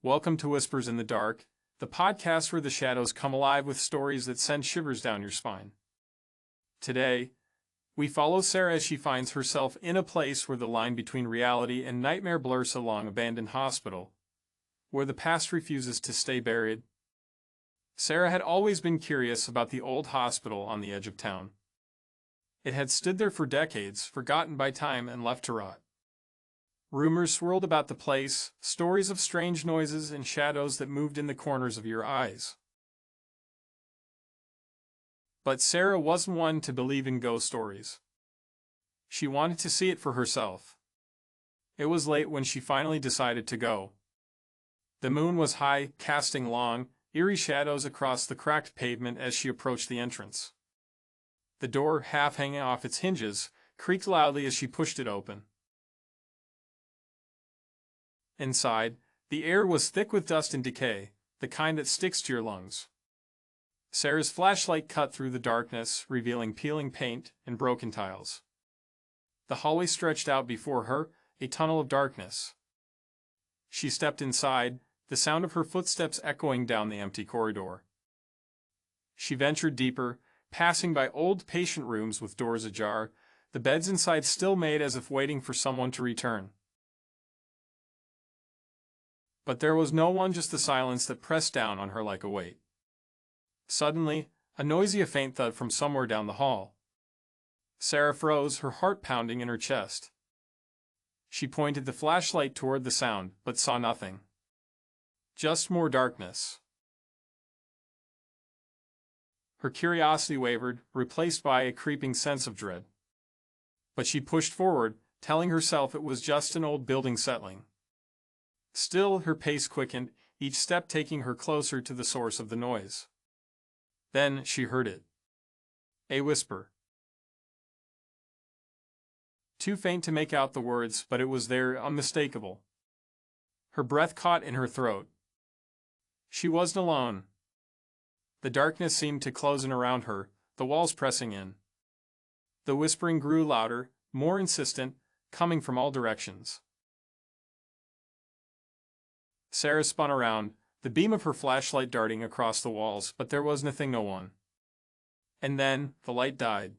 Welcome to Whispers in the Dark, the podcast where the shadows come alive with stories that send shivers down your spine. Today, we follow Sarah as she finds herself in a place where the line between reality and nightmare blurs along an abandoned hospital, where the past refuses to stay buried. Sarah had always been curious about the old hospital on the edge of town. It had stood there for decades, forgotten by time and left to rot. Rumors swirled about the place, stories of strange noises and shadows that moved in the corners of your eyes. But Sarah wasn't one to believe in ghost stories. She wanted to see it for herself. It was late when she finally decided to go. The moon was high, casting long, eerie shadows across the cracked pavement as she approached the entrance. The door, half hanging off its hinges, creaked loudly as she pushed it open. Inside, the air was thick with dust and decay, the kind that sticks to your lungs. Sarah's flashlight cut through the darkness, revealing peeling paint and broken tiles. The hallway stretched out before her, a tunnel of darkness. She stepped inside, the sound of her footsteps echoing down the empty corridor. She ventured deeper, passing by old patient rooms with doors ajar, the beds inside still made as if waiting for someone to return. But there was no one, just the silence that pressed down on her like a weight. Suddenly, a faint thud from somewhere down the hall. Sarah froze, her heart pounding in her chest. She pointed the flashlight toward the sound, but saw nothing. Just more darkness. Her curiosity wavered, replaced by a creeping sense of dread. But she pushed forward, telling herself it was just an old building settling. Still, her pace quickened, each step taking her closer to the source of the noise. Then she heard it. A whisper. Too faint to make out the words, but it was there, unmistakable. Her breath caught in her throat. She wasn't alone. The darkness seemed to close in around her, the walls pressing in. The whispering grew louder, more insistent, coming from all directions. Sarah spun around, the beam of her flashlight darting across the walls, but there was nothing, no one. And then, the light died.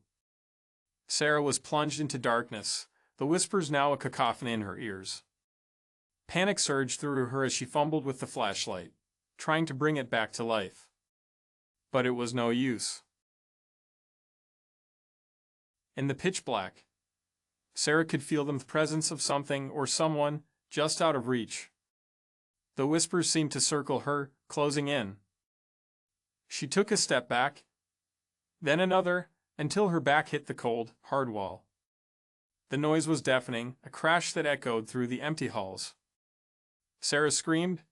Sarah was plunged into darkness, the whispers now a cacophony in her ears. Panic surged through her as she fumbled with the flashlight, trying to bring it back to life. But it was no use. In the pitch black, Sarah could feel the presence of something or someone just out of reach. The whispers seemed to circle her, closing in. She took a step back, then another, until her back hit the cold, hard wall. The noise was deafening, a crash that echoed through the empty halls. Sarah screamed,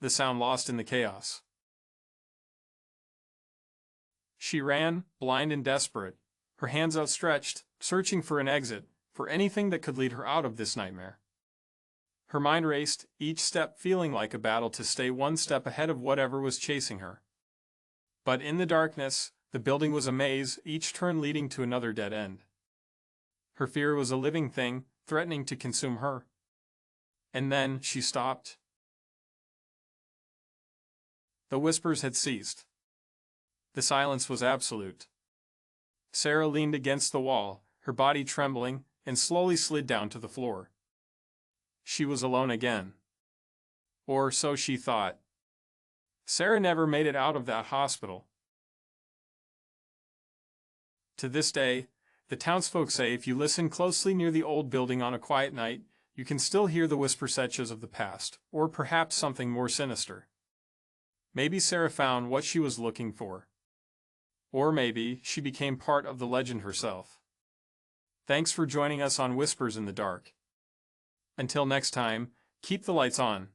the sound lost in the chaos. She ran, blind and desperate, her hands outstretched, searching for an exit, for anything that could lead her out of this nightmare. Her mind raced, each step feeling like a battle to stay one step ahead of whatever was chasing her. But in the darkness, the building was a maze, each turn leading to another dead end. Her fear was a living thing, threatening to consume her. And then she stopped. The whispers had ceased. The silence was absolute. Sarah leaned against the wall, her body trembling, and slowly slid down to the floor. She was alone again. Or so she thought. Sarah never made it out of that hospital. To this day, the townsfolk say if you listen closely near the old building on a quiet night, you can still hear the whisper echoes of the past, or perhaps something more sinister. Maybe Sarah found what she was looking for. Or maybe she became part of the legend herself. Thanks for joining us on Whispers in the Dark. Until next time, keep the lights on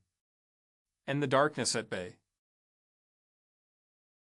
and the darkness at bay.